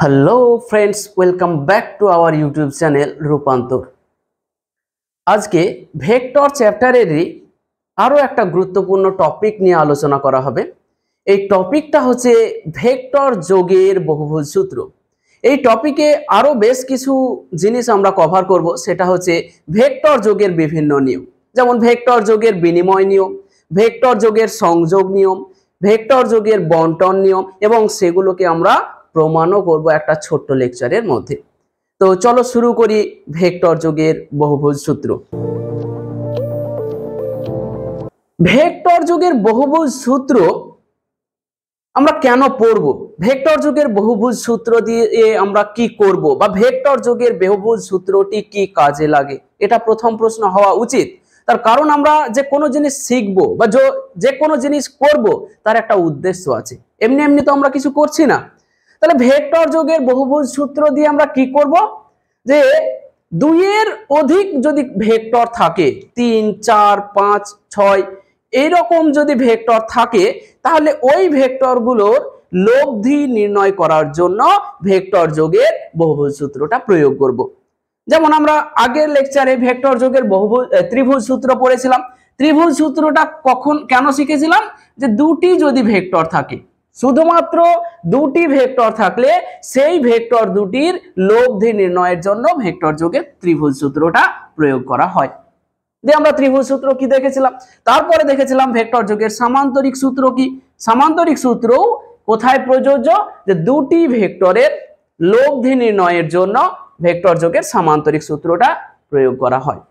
Hello friends, welcome back to our YouTube channel রূপান্তর। আজকে vector চ্যাপ্টারেরই আরও একটা গুরুত্বপূর্ণ টপিক নিয়ে আলোচনা করা হবে। এই টপিকটা হচ্ছে ভেক্টর যোগের বহুভুজ সূত্র। এই টপিকে আরও বেশ কিছু জিনিস আমরা কভার করব, সেটা হচ্ছে ভেক্টর যোগের বিভিন্ন নিয়ম, যেমন ভেক্টর যোগের বিনিময় নিয়ম, ভেক্টর যোগের সংযোগ নিয়ম, ভেক্টর যোগের বন্টন নিয়ম, এবং সেগুলোকে আমরা প্রমাণও করব একটা ছোট্ট লেকচারের মধ্যে। তো চলো শুরু করি ভেক্টর যোগের বহুভুজ সূত্র। ভেক্টর যোগের বহুভুজ সূত্র আমরা কেন পড়ব, ভেক্টর যোগের বহুভুজ সূত্র দিয়ে আমরা কি করব, বা ভেক্টর যোগের বহুভুজ সূত্রটি কি কাজে লাগে, এটা প্রথম প্রশ্ন হওয়া উচিত। তার কারণ আমরা যে কোনো জিনিস শিখবো বা যে কোনো জিনিস করব, তার একটা উদ্দেশ্য আছে। এমনি এমনি তো আমরা কিছু করছি না। তাহলে ভেক্টর যোগের বহুভুজ সূত্র দিয়ে আমরা কি করব, যে দুইয়ের অধিক যদি ভেক্টর থাকে, 3, 4, 5, 6 এইরকম যদি ভেক্টর থাকে, তাহলে ওই ভেক্টরগুলোর লব্ধি নির্ণয় করার জন্য ভেক্টর যোগের বহুভুজ সূত্রটা প্রয়োগ করব। যেমন আমরা আগের লেকচারে ভেক্টর যোগের ত্রিভুজ সূত্র পড়েছিলাম। ত্রিভুজ সূত্রটা কেন শিখেছিলাম, যে দুটি যদি ভেক্টর থাকে, শুধুমাত্র দুটি ভেক্টর থাকলে সেই ভেক্টর দুটির লব্ধি নির্ণয়ের জন্য ভেক্টর যোগের ত্রিভুজ সূত্রটা প্রয়োগ করা হয়। দিয়ে আমরা ত্রিভুজ সূত্র কি দেখেছিলাম, তারপরে দেখেছিলাম ভেক্টর যোগের সামান্তরিক সূত্র কি। সামান্তরিক সূত্রও কোথায় প্রযোজ্য, যে দুটি ভেক্টরের লব্ধি নির্ণয়ের জন্য ভেক্টর যোগের সামান্তরিক সূত্রটা প্রয়োগ করা হয়।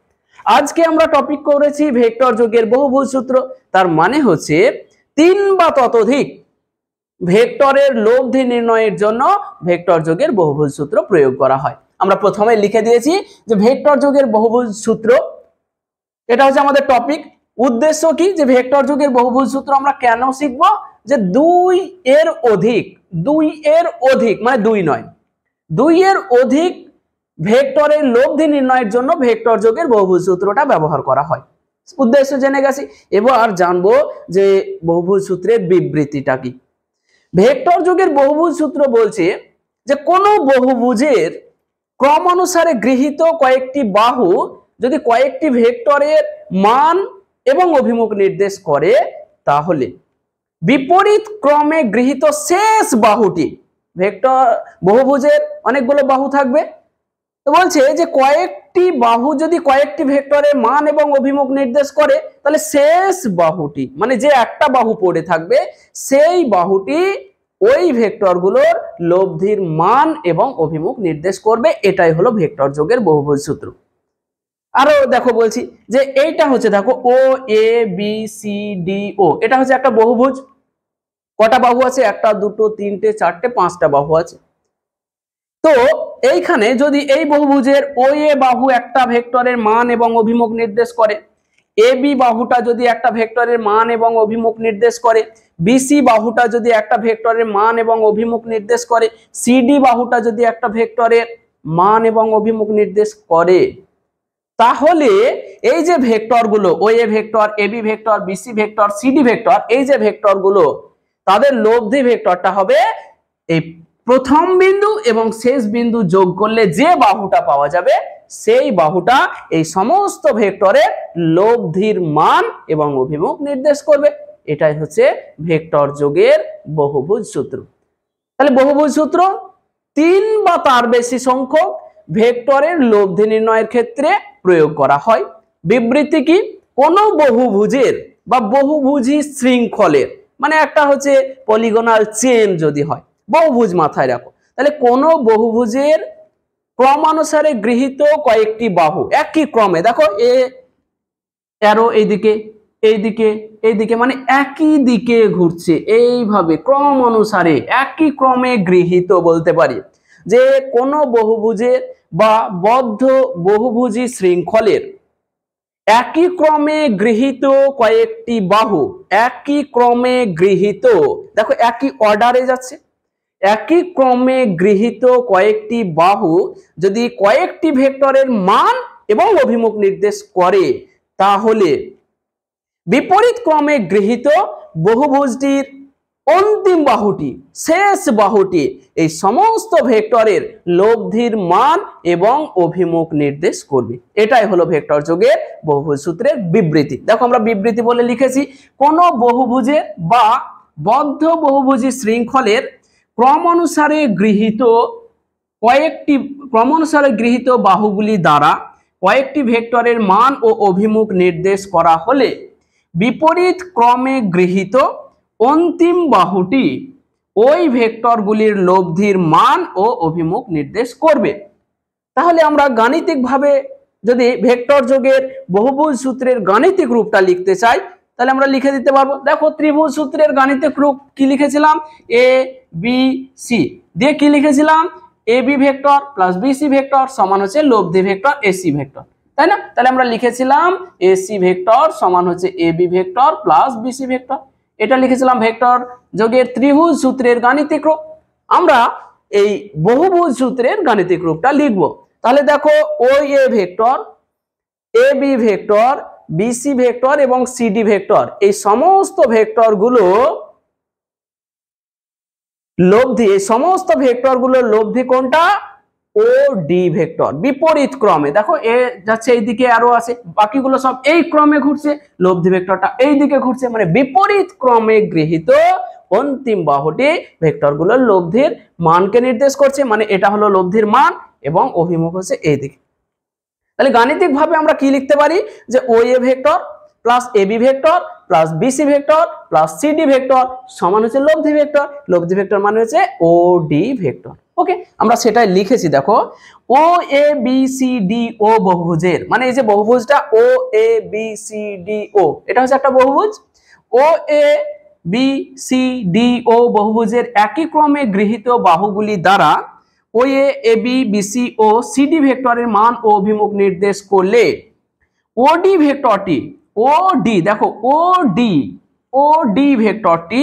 আজকে আমরা টপিক করেছি ভেক্টর যোগের বহুভুজ সূত্র। তার মানে হচ্ছে 3 বা ততোধিক ভেক্টরের লব্ধি নির্ণয়ের জন্য ভেক্টর যোগের বহুভুজ সূত্র প্রয়োগ করা হয়। আমরা প্রথমে লিখে দিয়েছি যে ভেক্টর যোগের বহুভুজ সূত্র, এটা হচ্ছে আমাদের টপিক। উদ্দেশ্য কি, যে ভেক্টর যোগের বহুভুজ সূত্র আমরা কেন শিখবো, যে 2 এর অধিক মানে 2 নয়, 2 এর অধিক ভেক্টরের লব্ধি নির্ণয়ের জন্য ভেক্টর যোগের বহুভুজ সূত্রটা ব্যবহার করা হয়। উদ্দেশ্য জেনে গেছি, এবার জানবো যে বহুভুজ সূত্রের বিবৃতিটা কি। ভেক্টর যোগের বহুভুজ সূত্র বলছে যে কোনো বহুভুজের ক্রম অনুসারে গৃহীত কয়েকটি বাহু যদি কয়েকটি ভেক্টরের মান এবং অভিমুখ নির্দেশ করে, তাহলে বিপরীত ক্রমে গৃহীত শেষ বাহুটি, ভেক্টর বহুভুজের অনেকগুলো বাহু থাকবে, তো বলছে যে কয়েকটি বাহু যদি কয়েকটি ভেক্টরের মান এবং অভিমুখ নির্দেশ করে, তাহলে শেষ বাহুটি মানে যে একটা বাহু পড়ে থাকবে, সেই বাহুটি ওই ভেক্টরগুলোর লব্ধির মান এবং অভিমুখ নির্দেশ করবে। এটাই হলো ভেক্টর যোগের বহুভুজ সূত্র। আরো দেখো বলছি যে এইটা হচ্ছে, দেখো O A B C D ও, এটা হচ্ছে একটা বহুভুজ। কটা বাহু আছে? 1, 2, 3, 4, 5টা বাহু আছে। তো এইখানে যদি এই বহুভুজের ও এ বাহু একটা ভেক্টরের মান এবং অভিমুখ নির্দেশ করে, এ বি বাহুটা যদি একটা ভেক্টরের মান এবং অভিমুখ নির্দেশ করে, বিসি বাহুটা যদি একটা ভেক্টরের মান এবং অভিমুখ নির্দেশ করে, সিডি বাহুটা যদি একটা ভেক্টরের মান এবং অভিমুখ নির্দেশ করে, তাহলে এই যে ভেক্টরগুলো O A vector, A B vector, BC vector, CD vector, এই যে ভেক্টরগুলো, তাদের লব্ধি ভেক্টরটা হবে এই প্রথম বিন্দু এবং শেষ বিন্দু যোগ করলে যে বাহুটা পাওয়া যাবে, সেই বাহুটা এই সমস্ত ভেক্টরের লব্ধির মান এবং অভিমুখ নির্দেশ করবে। এটাই হচ্ছে ভেক্টর যোগের বহুভুজ সূত্র। তাহলে বহুভুজ সূত্র 3 বা তার বেশি সংখ্যক ভেক্টরের লব্ধি নির্ণয়ের ক্ষেত্রে প্রয়োগ করা হয়। বিবৃতি কি, কোন বহুভুজের বা বহুভুজী শৃঙ্খলের, মানে একটা হচ্ছে পলিগোনাল চেন যদি হয়, বহুভুজ মাথায় রাখো, তাহলে কোন বহুভুজের ক্রমানুসারে গৃহীত কয়েকটি বাহু একই ক্রমে, দেখো এ অ্যারো এইদিকে এইদিকে এইদিকে, মানে একই দিকে ঘুরছে, এইভাবে ক্রম অনুসারে একই ক্রমে গৃহীত বলতে পারি। যে কোন বহুভুজের বা বদ্ধ বহুভুজী শৃঙ্খলের একই ক্রমে গৃহীত কয়েকটি বাহু, একই ক্রমে গৃহীত, দেখো একই অর্ডারে যাচ্ছে, একই ক্রমে গৃহীত কয়েকটি বাহু যদি কয়েকটি ভেক্টরের মান এবং অভিমুখ নির্দেশ করে, তাহলে বিপরীত ক্রমে গৃহীত বহুভুজটির অন্তিম বাহুটি, শেষ বাহুটি এই সমস্ত ভেক্টরের লব্ধির মান এবং অভিমুখ নির্দেশ করবে। এটাই হলো ভেক্টর যোগের বহুভুজ সূত্রের বিবৃতি। দেখো আমরা বিবৃতি বলে লিখেছি, কোন বহুভুজের বা বদ্ধ বহুভুজী শৃঙ্খলের ক্রমানুসারে গৃহীত বাহুগুলি দ্বারা কয়েকটি ভেক্টরের মান ও অভিমুখ নির্দেশ করা হলে বিপরীত ক্রমে গৃহীত অন্তিম বাহুটি ওই ভেক্টরগুলির লব্ধির মান ও অভিমুখ নির্দেশ করবে। তাহলে আমরা গাণিতিকভাবে যদি ভেক্টর যোগের বহুভুজ সূত্রের গাণিতিক রূপটা লিখতে চাই তাহলে আমরা লিখে দিতে পারবো। দেখো ত্রিভুজ সূত্রের গাণিতিক রূপ কি লিখেছিলাম, এ বি সি দিয়ে কি লিখেছিলাম, A B vector plus BC vector সমান হচ্ছে লব্ধি ভেক্টর এসি ভেক্টর, তাই না? তাহলে আমরা লিখেছিলাম এসি ভেক্টর সমান হচ্ছে A B vector plus BC vector. এটা লিখেছিলাম ভেক্টর যোগের ত্রিভুজ সূত্রের গাণিতিক রূপ। আমরা এই বহুভুজ সূত্রের গাণিতিক রূপটা লিখব। তাহলে দেখো O A vector, A B vector, BC vector এবং সিডি ভেক্টর এই সমস্ত ভেক্টর গুলো লব্ধি, এই সমস্ত ভেক্টর গুলোর লব্ধি কোনটা, ও ডি ভেক্টর বিপরীত ক্রমে। দেখো এ যাচ্ছে এইদিকে, আরো আছে, বাকিগুলো সব এই ক্রমে ঘুরছে, লব্ধি ভেক্টরটা এই দিকে ঘুরছে, মানে বিপরীত ক্রমে গৃহীত অন্তিম বাহুটি ভেক্টর গুলোর লব্ধির মানকে নির্দেশ করছে, মানে এটা হলো লব্ধির মান এবং অভিমুখ হচ্ছে এই দিকে। তাহলে গাণিতিক ভাবে আমরা কি লিখতে পারি যে O A vector plus A B vector plus BC vector plus CD vector সমান হচ্ছে লব্ধি ভেক্টর। লব্ধি ভেক্টর মানে হচ্ছে ও ডি ভেক্টর। ওকে, আমরা সেটাই লিখেছি। দেখো O A B C D ও বহুভুজের, মানে এই যে বহুভুজটা ও এ বি সি ডি ও, এটা হচ্ছে একটা বহুভুজ। ও এ বি সি ডি ও বহুভুজের একই ক্রমে গৃহীত বাহুগুলি দ্বারা ও A B BC O CD ভেক্টরের মান ও অভিমুখ নির্দেশ করলে ওডি ভেক্টরটি, ও ডি, দেখো ও ডি ভেক্টরটি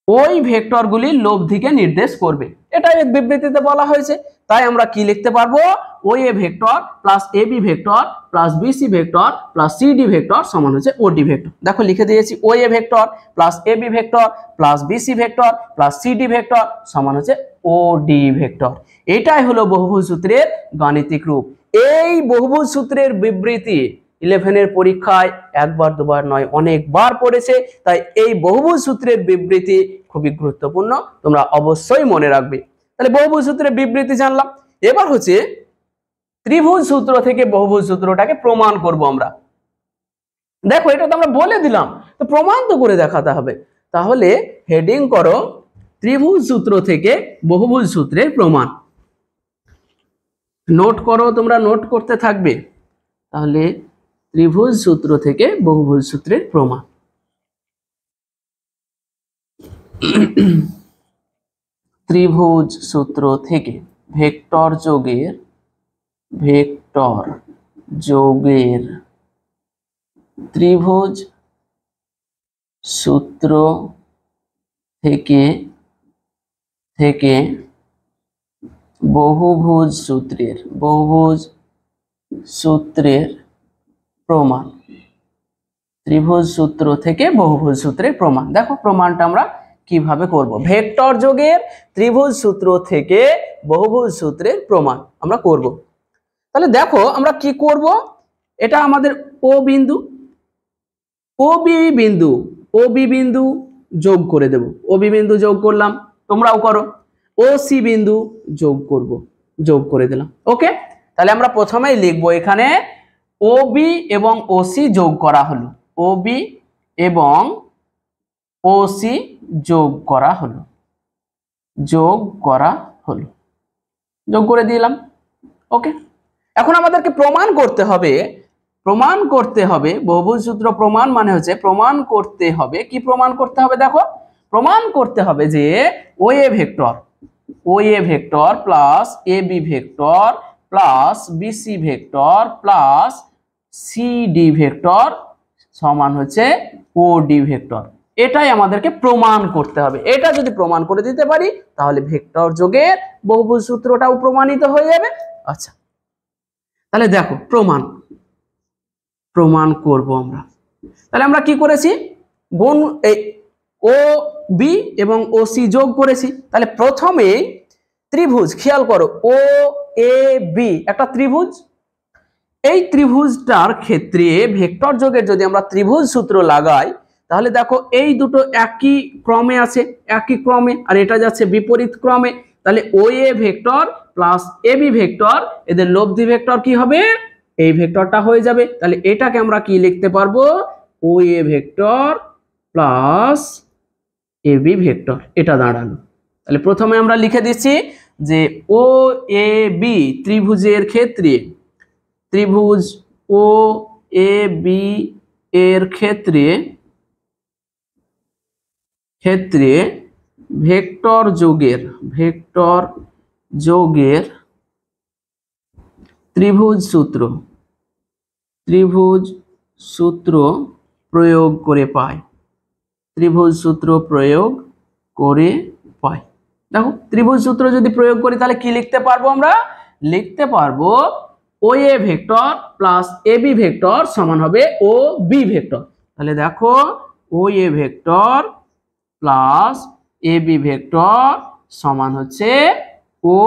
ওই ভেক্টরগুলির লব্ধিকে নির্দেশ করবে। এটা এক বিবৃতিতে বলা হয়েছে। তাই আমরা কি লিখতে পারবো, O A vector plus A B vector plus BC vector plus CD vector সমান হচ্ছে ওডি ভেক্টর। দেখো লিখে দিয়েছি O A vector plus A B vector plus BC vector plus CD vector সমান হচ্ছে ওডি ভেক্টর। এটাই হলো বহুভুজ সূত্রের গাণিতিক রূপ। এই বহুভুজ সূত্রের বিবৃতি 11 পরীক্ষায় একবার দুবার নয় অনেকবার পড়েছে। তাই এই বহুভুজ সূত্রের বিবৃতি খুবই গুরুত্বপূর্ণ, তোমরা অবশ্যই মনে রাখবে। তাহলে বহুভুজ সূত্রের বিবৃতি জানলাম, এবার হচ্ছে ত্রিভুজ সূত্র থেকে বহুভুজ সূত্রটাকে প্রমাণ করব আমরা। দেখো এটা তো আমরা বলে দিলাম, তো প্রমাণ তো করে দেখাতে হবে। তাহলে হেডিং করো ত্রিভুজ সূত্র থেকে বহুভুজ সূত্রের প্রমাণ। নোট করো, তোমরা নোট করতে থাকবে। তাহলে ত্রিভুজ সূত্র থেকে বহুভুজ সূত্রের প্রমাণ। ত্রিভুজ সূত্র থেকে ভেক্টর যোগের ত্রিভুজ সূত্র থেকে বহুভুজ সূত্রের প্রমাণ। ত্রিভুজ সূত্র থেকে বহুভুজ সূত্রের প্রমাণ। দেখো প্রমাণটা আমরা কিভাবে করব, ভেক্টর যোগের ত্রিভুজ সূত্র থেকে বহুভুজ সূত্রের প্রমাণ আমরা করব। তাহলে দেখো আমরা কি করব, এটা আমাদের ও বিন্দু, ও বি বিন্দু যোগ করে দেব। ও বি বিন্দু যোগ করলাম, তোমরাও করো। ও সি বিন্দু যোগ করে দিলাম। ওকে, তাহলে আমরা প্রথমেই লিখবো এখানে ও বি এবং ও সি যোগ করা হলো, ও বি এবং ও সি যোগ করা হলো, যোগ করে দিলাম। ওকে, এখন আমাদেরকে প্রমাণ করতে হবে বহুভুজ সূত্র প্রমাণ মানে হচ্ছে প্রমাণ করতে হবে। কি প্রমাণ করতে হবে, দেখো প্রমাণ করতে হবে যে O A vector plus A B vector plus BC vector plus CD vector সমান হচ্ছে ও ডি ভেক্টর। এটাই আমাদেরকে প্রমাণ করতে হবে। এটা যদি প্রমাণ করে দিতে পারি তাহলে ভেক্টর যোগের বহুভুজ সূত্রটাও প্রমাণিত হয়ে যাবে। আচ্ছা, তাহলে দেখো প্রমাণ করব আমরা। তাহলে আমরা কি করেছি, ও বি এবং ও সি যোগ করেছি। তাহলে প্রথমে ত্রিভুজ, খেয়াল করো, ও এ বি একটা ত্রিভুজ। এই ত্রিভুজটার ক্ষেত্রে ভেক্টর যোগের যদি আমরা ত্রিভুজ সূত্র লাগাই, তাহলে দেখো এই দুটো একই ক্রমে আছে, একই ক্রমে, আর এটা যাচ্ছে বিপরীত ক্রমে। তাহলে O A vector plus A B vector, এদের লব্ধি ভেক্টর কি হবে? এই ভেক্টরটা হয়ে যাবে। তাহলে এটাকে আমরা কি লিখতে পারবো? O A vector plus A B vector, এটা দাঁড়ালো। তাহলে প্রথমে আমরা লিখে দিচ্ছি যে ও এ বি ত্রিভুজের ক্ষেত্রে, ত্রিভুজ ও এ বি এর ক্ষেত্রে ভেক্টর যোগের ত্রিভুজ সূত্র প্রয়োগ করে পাই। ত্রিভুজ সূত্র প্রয়োগ করে পাই। দেখো ত্রিভুজ সূত্র যদি প্রয়োগ করি তাহলে কি লিখতে পারবো? আমরা লিখতে পারবো O A vector plus A B vector সমান হবে ও বি ভেক্টর। তাহলে দেখো O A vector plus A B vector সমান হচ্ছে ও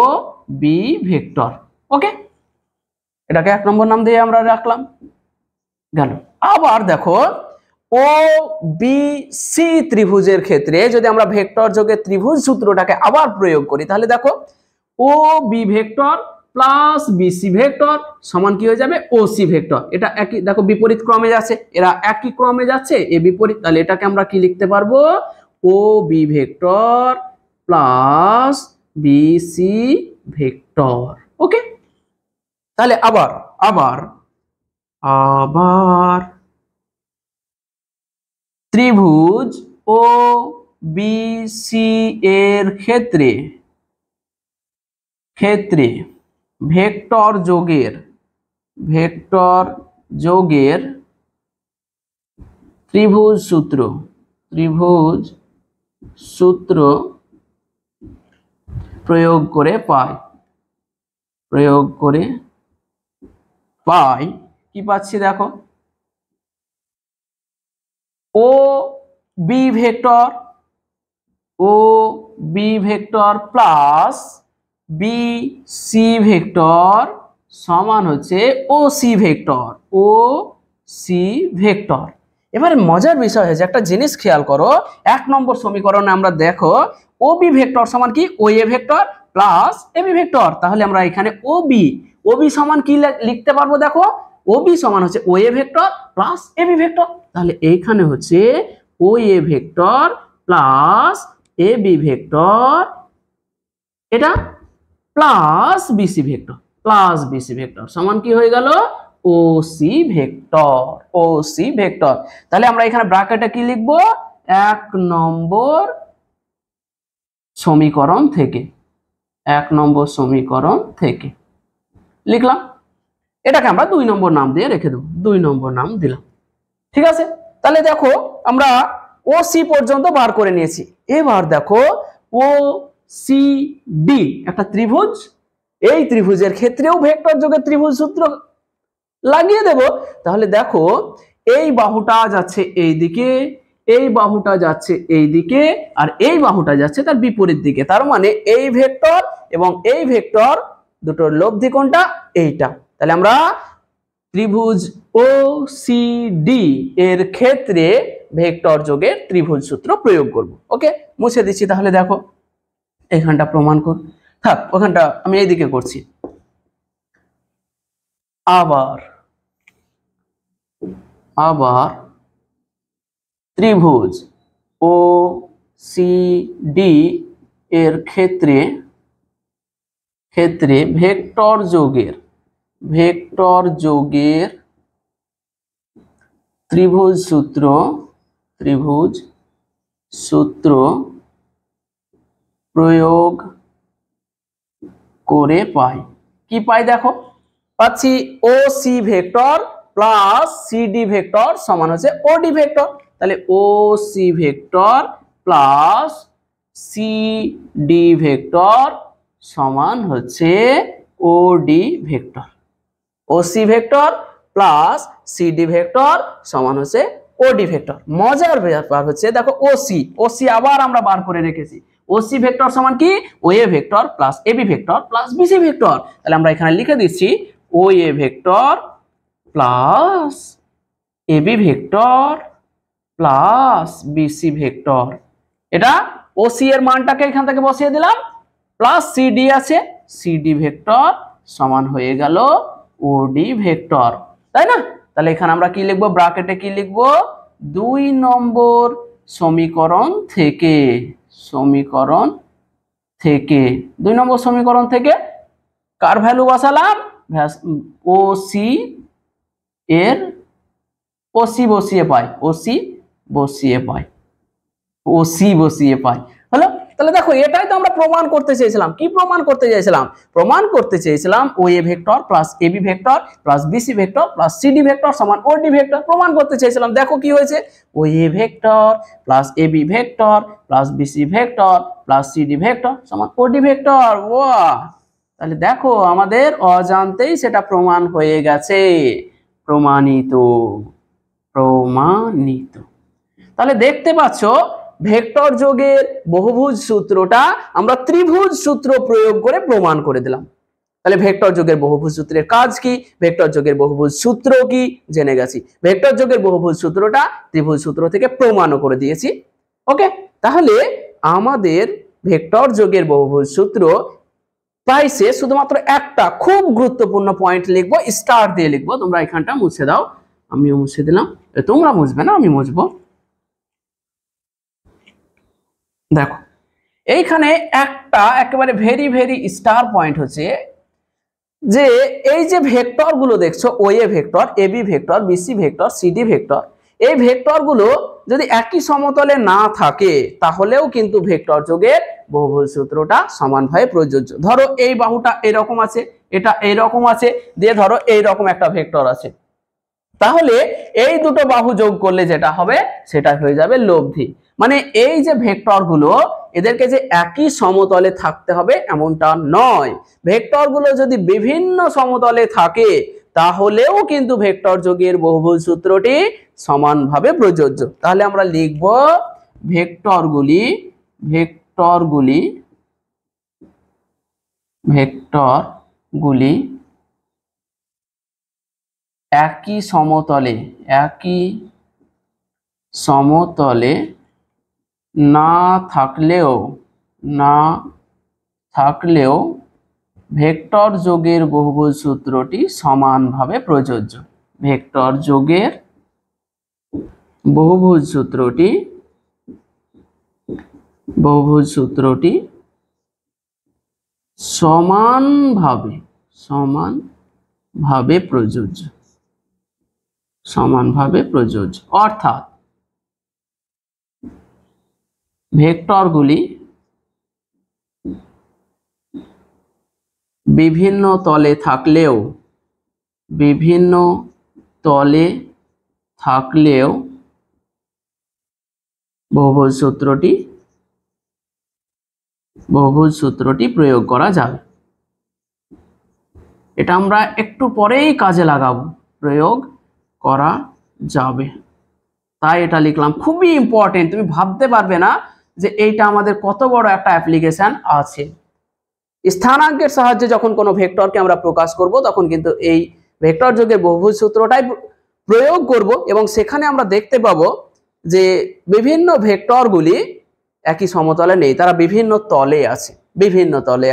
বি ভেক্টর। ওকে, এটাকে 1 নম্বর নাম দিয়ে আমরা রাখলাম, গেল। আবার দেখো ও বি সি ত্রিভুজের ক্ষেত্রে যদি আমরা ভেক্টর যোগের ত্রিভুজ সূত্রটাকে আবার প্রয়োগ করি, তাহলে দেখো O B vector plus BC vector সমান কি হয়ে যাবে? O C vector. এটা একই, দেখো বিপরীত ক্রমে যাচ্ছে, এরা একই ক্রমে যাচ্ছে, এ বিপরীত। তাহলে এটাকে আমরা কি লিখতে পারবো? O B vector plus BC vector. Okay, তাহলে আবার ত্রিভুজ ও বি সি এর ক্ষেত্রে ভেক্টর যোগের ত্রিভুজ সূত্র প্রয়োগ করে পাই। কি পাচ্ছি দেখো, O B vector plus B C vector সমান হচ্ছে ও সি ভেক্টর। এবারে মজার বিষয় হয়েছে, একটা জিনিস খেয়াল করো, 1 নম্বর সমীকরণে আমরা দেখো ও বি ভেক্টর সমান কি? O A vector plus A B vector. তাহলে আমরা এখানে ও বি সমান কি লিখতে পারবো? দেখো ও বি সমান হচ্ছে O A vector plus A B vector. তাহলে এইখানে হচ্ছে O A vector plus A B vector, এটা প্লাস বিসি ভেক্টর সমান কি হয়ে গেল? O C vector. তাহলে আমরা এখানে ব্র্যাকেটে কি লিখবো? 1 নম্বর সমীকরণ থেকে লিখলাম। এটাকে আমরা 2 নম্বর নাম দিয়ে রেখে দেবো, 2 নম্বর নাম দিলাম। ঠিক আছে, তাহলে দেখো আমরা ও সি পর্যন্ত বার করে নিয়েছি। এবার দেখো ও সি ডি একটা ত্রিভুজ, এই ত্রিভুজের ক্ষেত্রেও ভেক্টর যোগের ত্রিভুজ সূত্র লাগিয়ে দেব। তাহলে দেখো এই বাহুটা যাচ্ছে এইদিকে, এই বাহুটা যাচ্ছে এইদিকে, আর এই বাহুটা যাচ্ছে তার বিপরীত দিকে। তার মানে এই ভেক্টর এবং এই ভেক্টর দুটোর লব্ধি কোনটা? এইটা। তাহলে আমরা ত্রিভুজ ও সি ডি এর ক্ষেত্রে ভেক্টর যোগের ত্রিভুজ সূত্র প্রয়োগ করব। ওকে, মুছে দিচ্ছি। তাহলে দেখো এখানটা প্রমাণ কর, থাক ওখানটা আমি এইদিকে করছি। আবার ত্রিভুজ ও সি ডি এর ক্ষেত্রে ভেক্টর যোগের ত্রিভুজ সূত্র প্রয়োগ করে পাই। কি পাই দেখো, পাচ্ছি O C vector plus C D vector সমান হচ্ছে ও ডি ভেক্টর। তাহলে O C vector plus C D vector সমান হচ্ছে O D vector. O C vector plus C D vector সমান হচ্ছে ও ওডি ভেক্টর। মজার ব্যাপার হচ্ছে দেখো ওসি আবার আমরা বার করে রেখেছি। ওসি ভেক্টর সমান কি, OA vector plus AB vector plus BC vector. তাহলে আমরা এখানে লিখে দিচ্ছি OA vector plus AB vector plus BC vector. এটা ওসি এর মানটাকে এখান থেকে বসিয়ে দিলাম, প্লাস সিডি আছে, সিডি ভেক্টর সমান হয়ে গেল ওডি ভেক্টর, তাই না? তাহলে এখানে আমরা কি লিখবো, ব্র্যাকেটে কি লিখবো, 2 নম্বর সমীকরণ থেকে 2 নম্বর সমীকরণ থেকে কার ভ্যালু বসালাম, ওসি এর ওসি বসিয়ে পাই হলো। তাহলে দেখো এটাই তো আমরা প্রমাণ করতে চেয়েছিলাম। কি প্রমাণ করতে চেয়েছিলাম? প্রমাণ করতে চেয়েছিলাম OA vector plus AB vector plus BC vector plus CD vector সমান ওডি ভেক্টর প্রমাণ করতে চেয়েছিলাম। দেখো কি হয়েছে, OA vector plus AB vector plus BC vector plus CD vector সমান ওডি ভেক্টর। ওয়াও, তাহলে দেখো আমাদের অজান্তেই সেটা প্রমাণ হয়ে গেছে, প্রমাণিত। তাহলে দেখতে পাচ্ছ ভেক্টর যোগের বহুভুজ সূত্রটা আমরা ত্রিভুজ সূত্র প্রয়োগ করে প্রমাণ করে দিলাম। তাহলে ভেক্টর যোগের বহুভুজ সূত্রের কাজ কি, ভেক্টর যোগের বহুভুজ সূত্র কি জেনে গেছি। ভেক্টর যোগের বহুভুজ সূত্রটা ত্রিভুজ সূত্র থেকে প্রমাণও করে দিয়েছি। ওকে, তাহলে আমাদের ভেক্টর যোগের বহুভুজ সূত্র প্রায় শেষ। শুধুমাত্র একটা খুব গুরুত্বপূর্ণ পয়েন্ট লিখবো, স্টার দিয়ে লিখবো। তোমরা এখানটা মুছে দাও, আমিও মুছে দিলাম। তোমরা মুছবে না, আমি মুছবো। দেখো এইখানে একটা একেবারে ভেরি স্টার পয়েন্ট হচ্ছে যে এই যে ভেক্টর গুলো দেখছো, OA vector, AB vector, BC vector, CD vector, এই ভেক্টর গুলো যদি একই সমতলে না থাকে তাহলেও কিন্তু ভেক্টর যোগের বহুভুজ সূত্রটা সমানভাবে প্রযোজ্য। ধরো এই বাহুটা এরকম আছে, এটা এইরকম আছে, দিয়ে ধরো এইরকম একটা ভেক্টর আছে, তাহলে এই দুটো বাহু যোগ করলে যেটা হবে সেটা হয়ে যাবে লব্ধি। মানে এই যে ভেক্টর গুলো এদেরকে যে একই সমতলে থাকতে হবে এমনটা নয়। ভেক্টর গুলো যদি বিভিন্ন সমতলে থাকে তাহলেও কিন্তু ভেক্টর যোগের বহুভুজ সূত্রটি সমানভাবে প্রযোজ্য। তাহলে আমরা লিখব ভেক্টরগুলি একই সমতলে না থাকলেও ভেক্টর যোগের বহুভুজ সূত্রটি সমানভাবে প্রযোজ্য। ভেক্টর যোগের বহুভুজ সূত্রটি সমানভাবে প্রযোজ্য। অর্থাৎ ভেক্টরগুলি বিভিন্ন তলে থাকলেও বহুভুজ সূত্রটি প্রয়োগ করা যাবে। এটা আমরা একটু পরেই কাজে লাগাবো, প্রয়োগ করা যাবে, তাই এটা লিখলাম। খুবই ইম্পর্টেন্ট, তুমি ভাবতে পারবে না যে এইটা আমাদের কত বড় একটা অ্যাপ্লিকেশন আছে। স্থানাঙ্কের সাহায্যে যখন কোনো ভেক্টরকে আমরা প্রকাশ করব তখন কিন্তু এই ভেক্টর যোগের বহুভুজ সূত্রটাই প্রয়োগ করব, এবং সেখানে আমরা দেখতে পাবো যে বিভিন্ন ভেক্টরগুলি একই সমতলে নেই, তারা বিভিন্ন তলে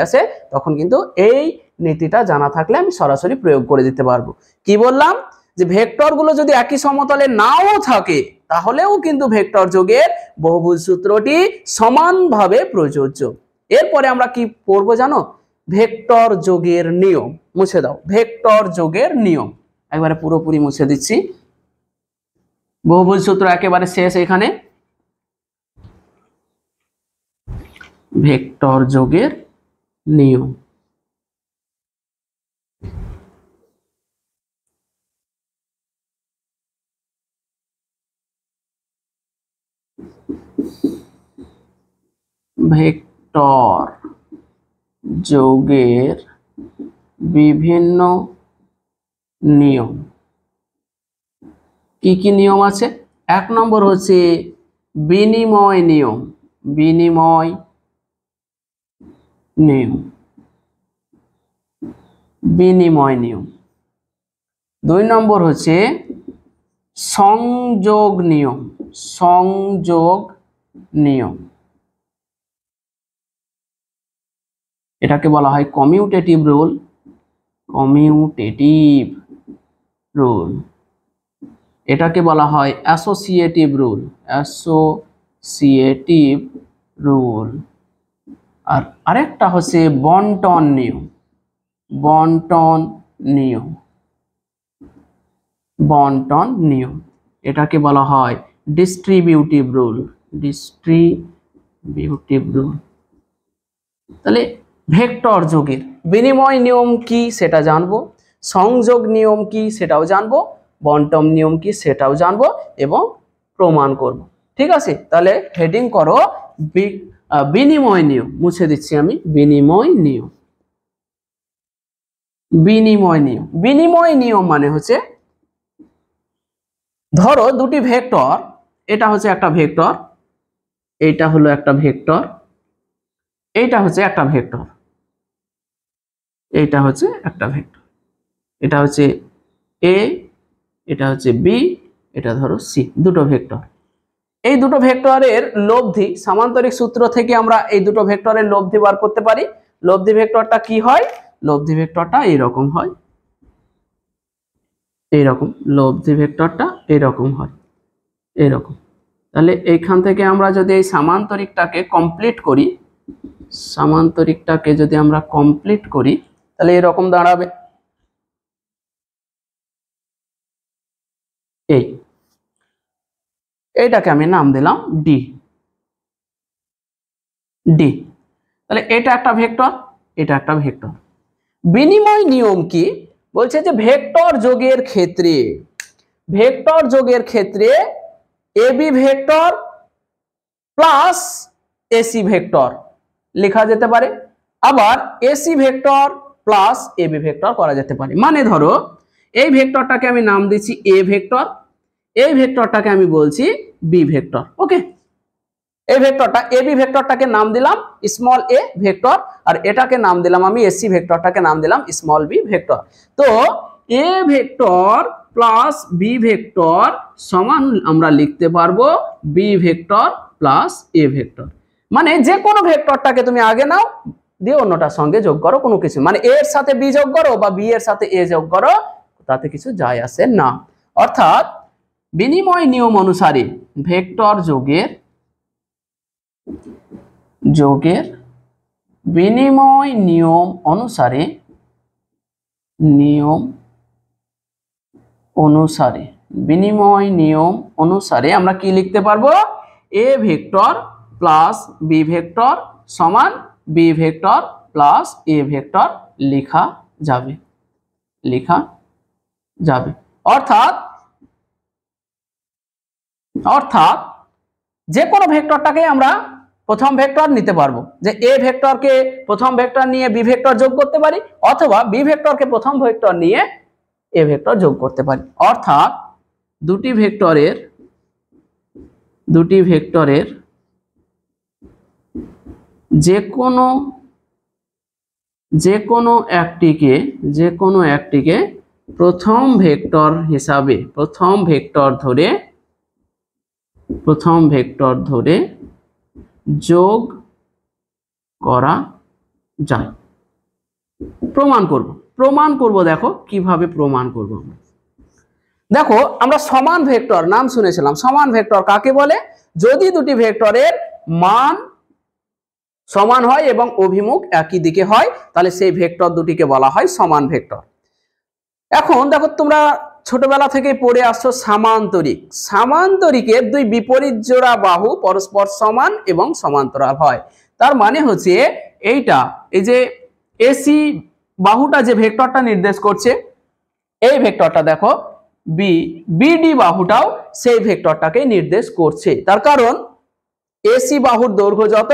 আছে। তখন কিন্তু এই নীতিটা জানা থাকলে আমি সরাসরি প্রয়োগ করে দিতে পারবো। কি বললাম, যে ভেক্টরগুলো যদি একই সমতলে নাও থাকে তাহলেও কিন্তু ভেক্টর যোগের বহুভুজ সূত্রটি সমানভাবে প্রযোজ্য। এরপরে আমরা কি পড়বো জানো, ভেক্টর যোগের নিয়ম। মুছে দাও, ভেক্টর যোগের নিয়ম একবারে পুরোপুরি মুছে দিচ্ছি। বহুভুজ সূত্র একেবারে শেষ। এখানে ভেক্টর যোগের নিয়ম, ভেক্টর যোগের বিভিন্ন নিয়ম। কি কি নিয়ম আছে এক নম্বর হচ্ছে বিনিময় নিয়ম, বিনিময় নিয়ম, বিনিময় নিয়ম। দুই নম্বর হচ্ছে সংযোগ নিয়ম, সংযোগ নিয়ম, এটাকে বলা হয় কমিউটেটিভ রুল, কমিউটেটিভ রুল। এটাকে বলা হয় অ্যাসোসিয়েটিভ রুল, অ্যাসোসিয়েটিভ রুল। আর আরেকটা হচ্ছে বন্টন নিয়ম, বন্টন নিয়ম, বন্টন নিয়ম। এটাকে বলা হয় ডিস্ট্রিবিউটিভ রুল, ডিস্ট্রিবিউটিভ রুল। তাহলে ভেক্টর যোগের বিনিময় নিয়ম কি সেটা জানবো, সংযোগ নিয়ম কি সেটাও জানবো, বন্টন নিয়ম কি সেটাও জানবো এবং প্রমাণ করব। ঠিক আছে, তাহলে হেডিং করো বিনিময় নিয়ম, মুছে দিচ্ছি আমি, বিনিময় নিয়ম। বিনিময় নিয়ম, বিনিময় নিয়ম মানে হচ্ছে ধরো দুটি ভেক্টর, এটা হচ্ছে একটা ভেক্টর, এইটা হলো একটা ভেক্টর, এইটা হচ্ছে একটা ভেক্টর, এইটা হচ্ছে একটা ভেক্টর, এটা হচ্ছে এ, এটা হচ্ছে বি, এটা ধরো সি, দুটো ভেক্টর। এই দুটো ভেক্টরের লব্ধি সামান্তরিক সূত্র থেকে আমরা এই দুটো ভেক্টরের লব্ধি বার করতে পারি। লব্ধি ভেক্টরটা কি হয়? লব্ধি ভেক্টরটা এইরকম হয়, এইরকম লব্ধি ভেক্টরটা এরকম হয়, এরকম। তাহলে এইখান থেকে আমরা যদি এই সামান্তরিকটাকে কমপ্লিট করি, সামান্তরিকটাকে যদি আমরা কমপ্লিট করি তাহলে এরকম দাঁড়াবে। এইটাকে আমি নাম দিলাম ডি, ডি। তাহলে এটা একটা ভেক্টর, এটা একটা ভেক্টর। বিনিময় নিয়ম কি বলছে? যে ভেক্টর যোগের ক্ষেত্রে, ভেক্টর যোগের ক্ষেত্রে AB vector plus AC vector লেখা যেতে পারে, আবার AC vector plus AB vector করা যেতে পারে। মানে ধরো এই ভেক্টরটাকে আমি নাম দিচ্ছি এ ভেক্টর, এই ভেক্টরটাকে আমি বলছি বি ভেক্টর। ওকে, এই ভেক্টরটা এবি ভেক্টরটাকে নাম দিলাম স্মল এ ভেক্টর, আর এটাকে নাম দিলাম আমি এসি ভেক্টরটাকে নাম দিলাম স্মল বি ভেক্টর। তো A vector plus B vector সমান আমরা লিখতে পারবো B vector plus A vector. মানে যে কোনো ভেক্টরটাকে তুমি আগে নাও, দিয়ে অন্যটার সঙ্গে যোগ করো, কোনো কিছু মানে এ এর সাথে বি যোগ করো বা বি এর সাথে এ যোগ করো, তাতে কিছু যায় আসে না। অর্থাৎ বিনিময় নিয়ম অনুসারে ভেক্টর যোগের, যোগের বিনিময় নিয়ম অনুসারে, নিয়ম অনুসারে, বিনিময় নিয়ম অনুসারে আমরা কি লিখতে পারবো? A vector plus B vector সমান B vector plus A vector লেখা যাবে, লেখা যাবে। অর্থাৎ অর্থাৎ যে কোনো ভেক্টরটাকে আমরা প্রথম ভেক্টর নিতে পারবো, যে এ ভেক্টরকে প্রথম ভেক্টর নিয়ে বি ভেক্টর যোগ করতে পারি, অথবা বি ভেক্টরকে প্রথম ভেক্টর নিয়ে এ ভেক্টর যোগ করতে পারি। অর্থাৎ দুটি ভেক্টরের, দুটি ভেক্টরের যে কোনো একটিকে, যে কোনো একটিকে প্রথম ভেক্টর হিসাবে, প্রথম ভেক্টর ধরে, প্রথম ভেক্টর ধরে যোগ করা যায়। প্রমাণ করব, প্রমাণ করব। দেখো কিভাবে প্রমাণ করব। দেখো আমরা সমান ভেক্টর নাম শুনেছিলাম, সমান ভেক্টর কাকে বলে? যদি দুটি ভেক্টরের মান সমান হয় এবং অভিমুখ একই দিকে হয় তাহলে সেই ভেক্টর দুটিকে বলা হয় সমান ভেক্টর। এখন দেখো তোমরা ছোটবেলা থেকে পড়ে আসছো সামান্তরিক, সামান্তরিকের দুই বিপরীত জোড়া বাহু পরস্পর সমান এবং সমান্তরাল হয়। তার মানে হচ্ছে এইটা, এই যে এসি বাহুটা যে ভেক্টরটা নির্দেশ করছে, এই ভেক্টরটা দেখো বি, বিডি বাহুটাও সেই ভেক্টরটাকে নির্দেশ করছে। তার কারণ এসি বাহুর দৈর্ঘ্য যত,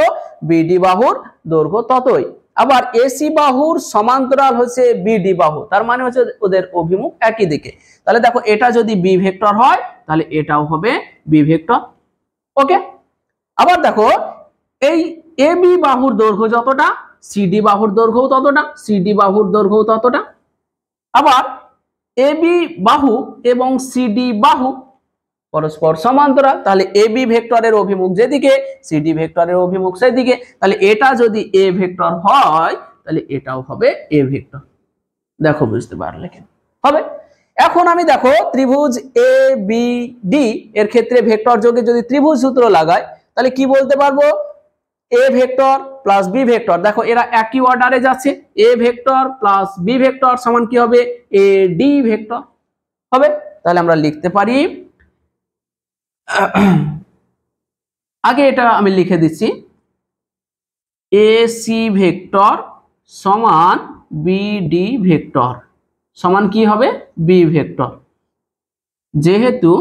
বিডি বাহুর দৈর্ঘ্য ততই। আবার এসি বাহুর সমান্তরাল হচ্ছে বিডি বাহু, তার মানে হচ্ছে ওদের অভিমুখ একই দিকে। তাহলে দেখো এটা যদি বি ভেক্টর হয় তাহলে এটাও হবে বি ভেক্টর। ওকে, আবার দেখো এই এ বি বাহুর দৈর্ঘ্য যতটা সিডি বাহুর দৈর্ঘ্য ততটা, সিডি বাহুর দৈর্ঘ্য ততটা। আবার এ বি বাহু এবং সিডি বাহু পরস্পর সমান্তরাল, তাহলে এ বি ভেক্টরের অভিমুখ যেদিকে সিডি ভেক্টরের অভিমুখ সেদিকে, তাহলে এটা যদি এ ভেক্টর হয় তাহলে এটাও হবে এ ভেক্টর। দেখো বুঝতে পারলে কেন হবে। এখন আমি দেখো ত্রিভুজ এ বি ডি এর ক্ষেত্রে ভেক্টর যোগে যদি ত্রিভুজ সূত্র লাগাই তাহলে কি বলতে পারবো, A vector plus B vector, দেখো এরা একই অর্ডারে যাচ্ছে, A vector plus B vector সমান কি হবে, এ ডি ভেক্টর হবে। তাহলে আমরা লিখতে পারি, আগে এটা আমি লিখে দিচ্ছি, এ সি ভেক্টর সমান বিডি ভেক্টর সমান কি হবে, বি ভেক্টর। যেহেতু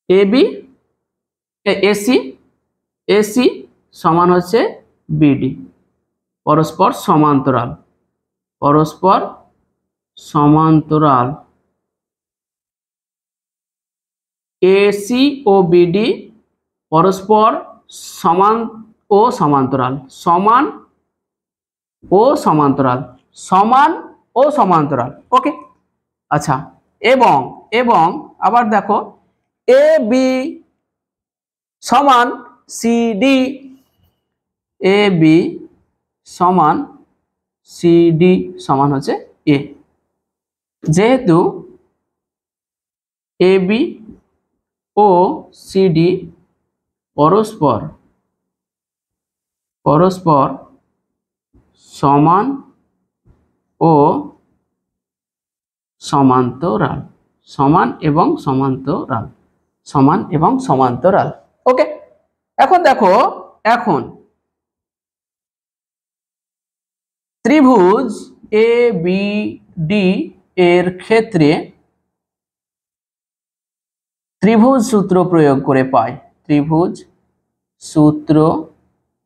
এ বি এসি এসি সমান হচ্ছে বিডি, পরস্পর সমান্তরাল, পরস্পর সমান্তরাল, এসি ও বিডি পরস্পর সমান ও সমান্তরাল, সমান ও সমান্তরাল, সমান ও সমান্তরাল। ওকে, আচ্ছা, এবং এবং আবার দেখো এ বি সমান সিডি, এ বি সমান সিডি সমান হচ্ছে এ। যেহেতু এ বি ও সিডি পরস্পর পরস্পর সমান ও সমান্তরাল, সমান এবং সমান্তরাল, সমান এবং সমান্তরাল। ওকে, এখন দেখো, এখন ত্রিভুজ এ বি ডি এর ক্ষেত্রে ত্রিভুজ সূত্র প্রয়োগ করে পাই, ত্রিভুজ সূত্র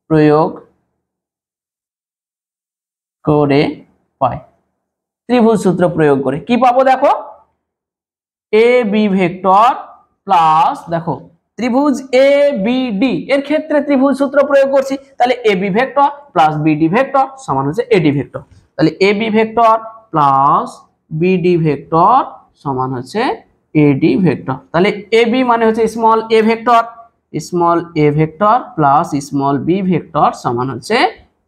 প্রয়োগ করে পাই, ত্রিভুজ সূত্র প্রয়োগ করে কি পাবো, দেখো এ বি ভেক্টর প্লাস, দেখো ত্রিভুজ এ বি ডি এর ক্ষেত্রে ত্রিভুজ সূত্র প্রয়োগ করছি, তাহলে A B vector plus BD vector সমান হচ্ছে এডি ভেক্টর। তাহলে A B vector plus BD vector সমান হচ্ছে এডি ভেক্টর। তাহলে এ বি মানে হচ্ছে small A vector, small A vector plus small B vector সমান হচ্ছে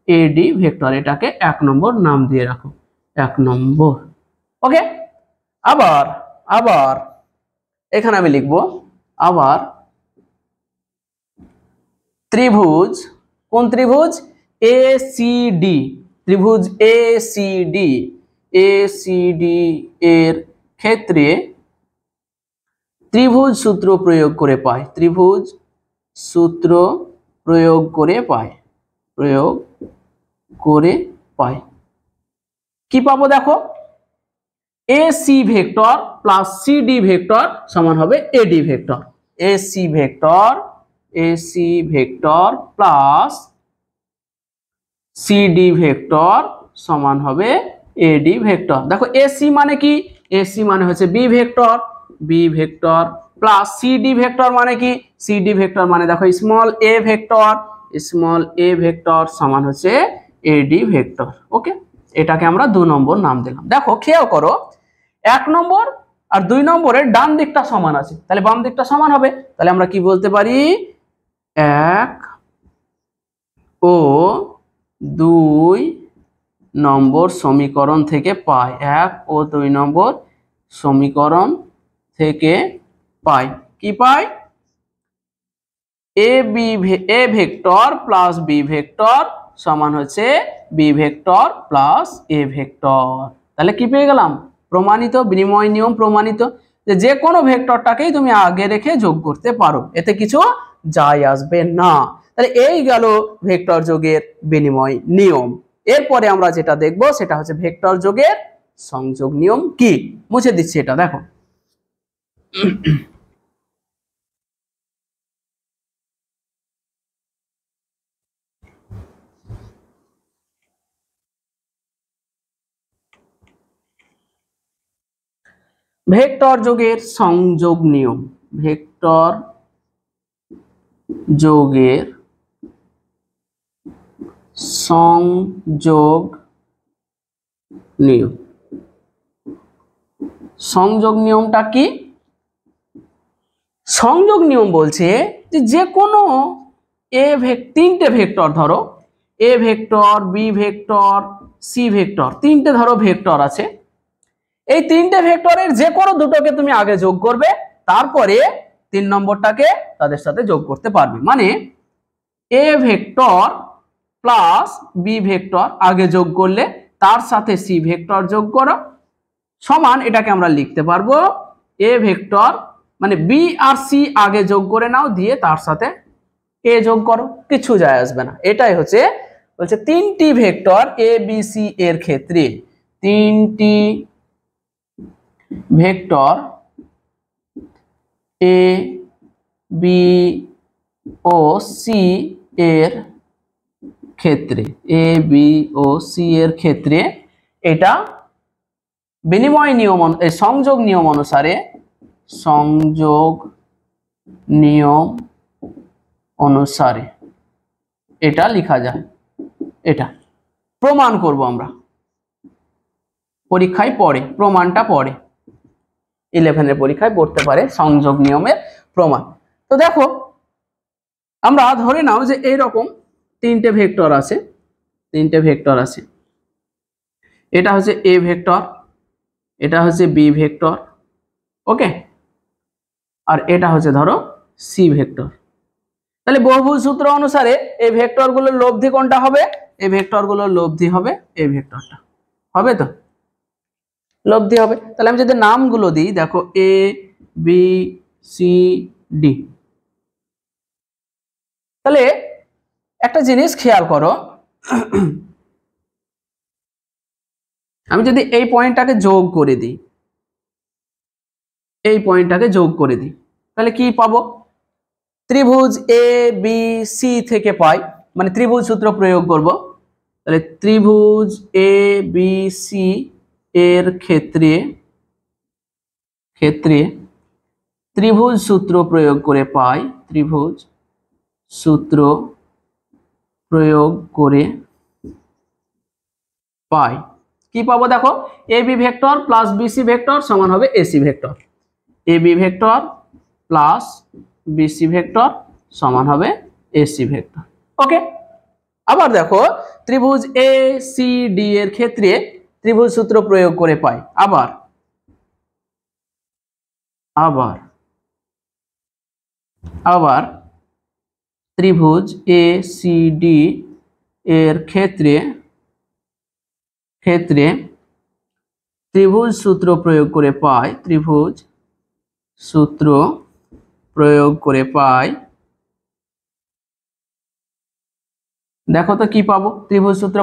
এডি ভেক্টর। এটাকে 1 নম্বর নাম দিয়ে রাখো, 1 নম্বর। ওকে, আবার আবার এখানে আমি লিখবো, আবার ত্রিভুজ, কোন ত্রিভুজ, এ সি ডি, ত্রিভুজ A C D, A C D এর ক্ষেত্রে ত্রিভুজ সূত্র প্রয়োগ করে পাই, ত্রিভুজ সূত্র প্রয়োগ করে পাই, প্রয়োগ করে পাই কি পাবো, দেখো A C vector plus CD vector সমান হবে AD vector, A C vector, A C vector plus CD vector সমান হবে এডি ভেক্টর। দেখো এসি মানে কি, এসি মানে হচ্ছে B vector, B vector plus CD vector মানে কি, সিডি ভেক্টর মানে দেখো small A vector, small A vector সমান হচ্ছে এডি ভেক্টর। ওকে, এটাকে আমরা 2 নম্বর নাম দিলাম। দেখো খেয়াল করো, 1 নম্বর আর 2 নম্বরের ডান দিকটা সমান আছে, তাহলে বাম দিকটা সমান হবে। তাহলে আমরা কি বলতে পারি, 1 ও 2 নম্বর সমীকরণ থেকে পাই, 1 ও 2 নম্বর সমীকরণ থেকে পাই কি পাই, A vector plus B vector সমান হচ্ছে B vector plus A vector. তাহলে কি পেয়ে গেলাম, প্রমাণিত, বিনিময় নিয়ম প্রমাণিত, যে কোনো ভেক্টরটাকেই তুমি আগে রেখে যোগ করতে পারো, এতে কিছু যায় আসবে না। তাহলে এই গেল ভেক্টর যোগের বিনিময় নিয়ম। এরপরে আমরা যেটা দেখব সেটা হচ্ছে ভেক্টর যোগের সংযোগ নিয়ম কি, মুছে দিচ্ছি এটা, দেখো ভেক্টর যোগের সংযোগ নিয়ম, ভেক্টর যোগের সংযোগ নিয়ম। সংযোগ নিয়মটা কি? সংযোগ নিয়ম বলছে যে কোনো তিনটে ভেক্টর, ধরো A vector, B vector, C vector, তিনটে ধরো ভেক্টর আছে। এই তিনটে ভেক্টরের যে কোনো দুটোকে তুমি আগে যোগ করবে, তারপরে 3 নম্বরটাকে তাদের সাথে যোগ করতে পারবে। মানে A vector plus B vector আগে যোগ করলে তার সাথে সি ভেক্টর যোগ করো, সমান এটাকে আমরা লিখতে পারবো এ ভেক্টর, মানে বি আর সি আগে যোগ করে নাও, দিয়ে তার সাথে এ যোগ করো, কিছু যায় আসবে না। এটাই হচ্ছে বলছে তিনটি ভেক্টর এ বি সি এর ক্ষেত্রে, তিনটি vector A B O C এর ক্ষেত্রে, এ বি ও সি এর ক্ষেত্রে এটা বিনিময় নিয়ম, সংযোগ নিয়ম অনুসারে, সংযোগ নিয়ম অনুসারে এটা লেখা যায়। এটা প্রমাণ করব আমরা পরীক্ষায় পড়ে, প্রমাণটা পড়ে 11 পরীক্ষায় পড়তে পারে সংযোগ নিয়মের প্রমাণ। তো দেখো আমরা ধরে নাও যে এইরকম তিনটে ভেক্টর আছে, তিনটে ভেক্টর আছে, এটা হচ্ছে এ ভেক্টর, এটা হচ্ছে বি ভেক্টর, ওকে, আর এটা হচ্ছে ধরো সি ভেক্টর। তাহলে বহুভুজ সূত্র অনুসারে এই ভেক্টরগুলোর লব্ধি কোনটা হবে? এই ভেক্টরগুলোর লব্ধি হবে এই ভেক্টরটা, হবে তো? লব্ধি হবে। তাহলে আমি যদি নামগুলো দিই, দেখো এ বি সি ডি, তাহলে একটা জিনিস খেয়াল করো, আমি যদি এই পয়েন্টটাকে যোগ করে দিই, এই পয়েন্টটাকে যোগ করে দিই, তাহলে কি পাবো? ত্রিভুজ এ বি সি থেকে পাই, মানে ত্রিভুজ সূত্র প্রয়োগ করব। তাহলে ত্রিভুজ এ বি সি এর ক্ষেত্রে ত্রিভুজ সূত্র প্রয়োগ করে পাই, ত্রিভুজ সূত্র প্রয়োগ করে পাই কি পাবো? দেখো A B vector plus BC vector সমান হবে AC vector, A B vector plus BC vector সমান হবে এসি ভেক্টর, ওকে। আবার দেখো ত্রিভুজ এ সি ডি এর ক্ষেত্রে ত্রিভুজ সূত্র প্রয়োগ করে পাই, আবার আবার আবার ত্রিভুজ এ সি ডি এর ক্ষেত্রে ত্রিভুজ সূত্র প্রয়োগ করে পাই, ত্রিভুজ সূত্র প্রয়োগ করে পাই। দেখো তো কি পাবো? ত্রিভুজ সূত্র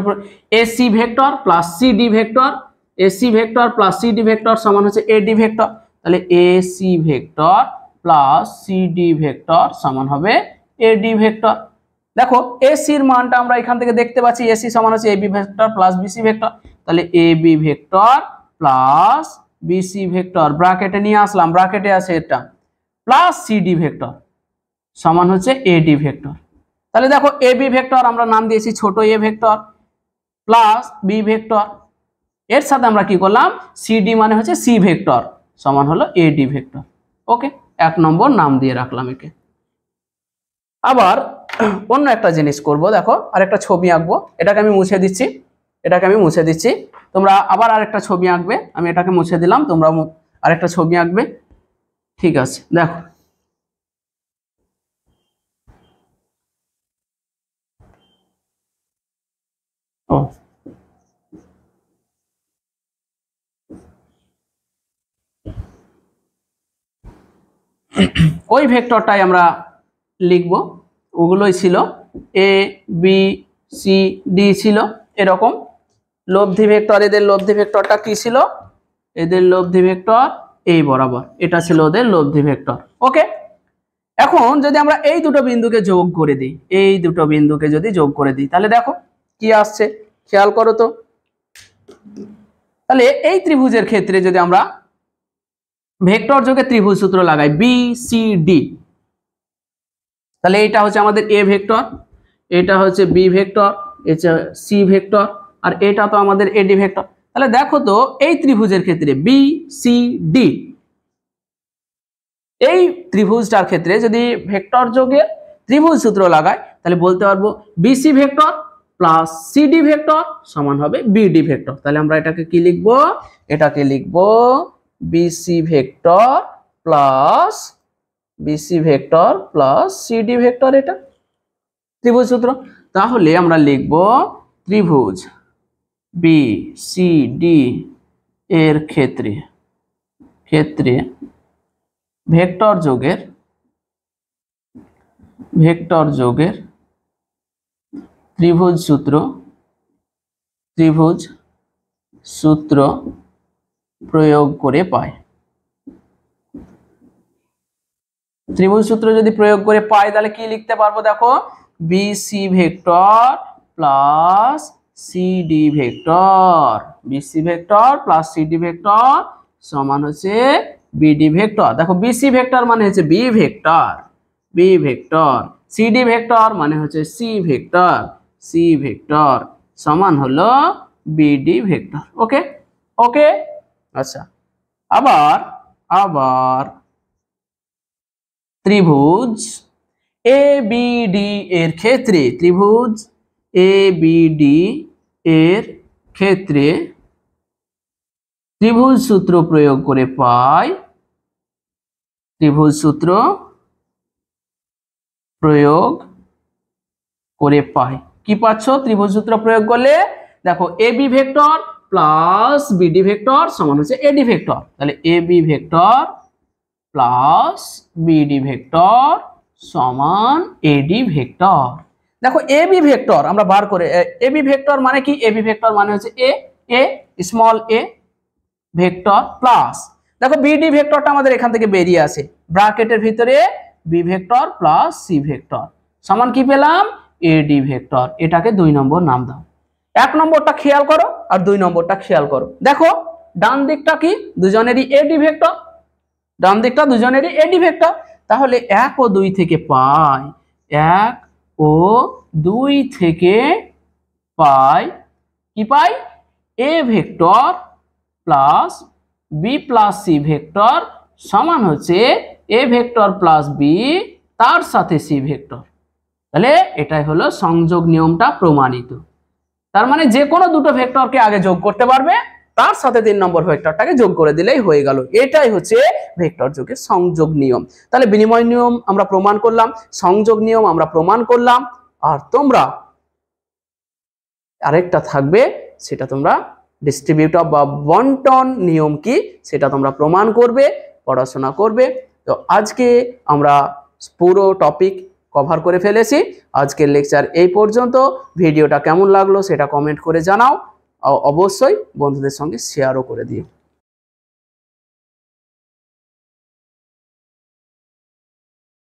AC vector plus CD vector, AC vector plus CD vector সমান হচ্ছে এডি ভেক্টর, তাহলে AC vector plus CD vector সমান হবে এডি ভেক্টর। দেখো এসির মানটা আমরা এখান থেকে দেখতে পাচ্ছি, এসি সমান হচ্ছে AB vector plus BC vector, তাহলে AB vector plus BC vector ব্র্যাকেটে নিয়ে আসলাম, ব্র্যাকেটে আছে এটা, প্লাস সিডি ভেক্টর সমান হচ্ছে এডি ভেক্টর। তাহলে দেখো এ বি ভেক্টর আমরা নাম দিয়েছি ছোট A vector plus B vector, এর সাথে আমরা কি করলাম, সিডি মানে হচ্ছে সি ভেক্টর সমান হলো এডি ভেক্টর, ওকে। 1 নম্বর নাম দিয়ে রাখলাম একে। আবার অন্য একটা জিনিস করব, দেখো আরেকটা ছবি আঁকবো, এটাকে আমি মুছে দিচ্ছি, এটাকে আমি মুছে দিচ্ছি, তোমরা আবার আরেকটা ছবি আঁকবে, আমি এটাকে মুছে দিলাম, তোমরা আরেকটা ছবি আঁকবে, ঠিক আছে। দেখো ও ওই ভেক্টরটাই আমরা লিখব, ওগুলোই ছিল এ বি সি ডি ছিল এরকম লব্ধি ভেক্টর। এদের লব্ধি ভেক্টরটা কি ছিল? এদের লব্ধি ভেক্টর এই বরাবর, এটা ছিল ওদের লব্ধি ভেক্টর, ওকে। এখন যদি আমরা এই দুটো বিন্দুকে যোগ করে দিই, এই দুটো বিন্দুকে যদি যোগ করে দিই, তাহলে দেখো কি আসছে, খেয়াল করো তো। তাহলে এই ত্রিভুজের ক্ষেত্রে যদি আমরা ভেক্টর যোগে ত্রিভুজ সূত্র লাগাই বি সি ডি। তাহলে এটা হচ্ছে আমাদের এ ভেক্টর, এটা হচ্ছে বি ভেক্টর, এটা সি ভেক্টর, আর এটা তো আমাদের এডি ভেক্টর। তাহলে দেখো তো এই ত্রিভুজের ক্ষেত্রে বি সি ডি, এই ত্রিভুজটার ক্ষেত্রে যদি ভেক্টর যোগে ত্রিভুজ সূত্র লাগাই তাহলে বলতে পারবো BC vector plus CD vector সমান হবে বিডি ভেক্টর। তাহলে আমরা এটাকে কি লিখবো, এটাকে লিখবো BC vector plus CD vector, এটা ত্রিভুজ সূত্র। তাহলে আমরা লিখবো ত্রিভুজ বি সি ডি এর ক্ষেত্রে ভেক্টর যোগের ত্রিভুজ সূত্র প্রয়োগ করে পাই। ত্রিভুজ সূত্র যদি প্রয়োগ করে পাই তাহলে কি লিখতে পারবো, দেখো BC vector plus CD vector, BC vector plus CD vector সমান হচ্ছে বিডি ভেক্টর। দেখো বিসি ভেক্টর মানে হচ্ছে বি ভেক্টর, সিডি ভেক্টর মানে হচ্ছে সি ভেক্টর সমান হলো বিডি ভেক্টর। ওকে ওকে আচ্ছা, আবার ত্রিভুজ এ বি ডি এর ক্ষেত্রে, ত্রিভুজ এ বি ডি এর ক্ষেত্রে ত্রিভুজ সূত্র প্রয়োগ করে পাই, ত্রিভুজ সূত্র প্রয়োগ করে পাই। কি পাচ্ছ ত্রিভুজ সূত্র প্রয়োগ করলে, দেখো A B vector plus BD vector সমান হচ্ছে এডি ভেক্টর। তাহলে A B vector plus BD vector সমান এডি ভেক্টর। দেখো এ বি ভেক্টর আমরা বার করে, এ বি ভেক্টর মানে কি, এ বি ভেক্টর মানে হচ্ছে A small A vector plus, দেখো বিডি ভেক্টরটা আমাদের এখান থেকে বেরিয়ে আসে ব্র্যাকেটের ভিতরে B vector plus C vector সমান কি পেলাম, এডি ভেক্টর। এটাকে 2 নম্বর নাম দাও। 1 নম্বরটা খেয়াল করো আর 2 নম্বরটা খেয়াল করো। দেখো ডান দিকটা কি দুজনেরই এডি ভেক্টর, ডান দিকটা দুজনেরই এডি ভেক্টর। তাহলে 1 ও 2 থেকে পাই, 1 ও 2 থেকে পাই কি পাই, A vector plus B plus C vector সমান হচ্ছে এ ভেক্টর প্লাস বি তার সাথে সি ভেক্টর। তাহলে এটাই হলো সংযোগ নিয়মটা প্রমাণিত। তার মানে যে কোনো দুটো ভেক্টরকে আগে যোগ করতে পারবে, তার সাথে 3 নম্বর ভেক্টরটাকে যোগ করে দিলেই হয়ে গেল। এটাই হচ্ছে ভেক্টর যোগের সংযোগ নিয়ম। তাহলে বিনিময় নিয়ম আমরা প্রমাণ করলাম, সংযোগ নিয়ম আমরা প্রমাণ করলাম, আর তোমরা আরেকটা থাকবে সেটা তোমরা ডিস্ট্রিবিউটিভ বা বন্টন নিয়ম কি সেটা তোমরা প্রমাণ করবে, পড়াশোনা করবে। তো আজকে আমরা পুরো টপিক কভার করে ফেলেছি। আজকের লেকচার এই পর্যন্ত। ভিডিওটা কেমন লাগলো সেটা কমেন্ট করে জানাও, অবশ্যই বন্ধুদের সঙ্গে শেয়ারও করে দিও।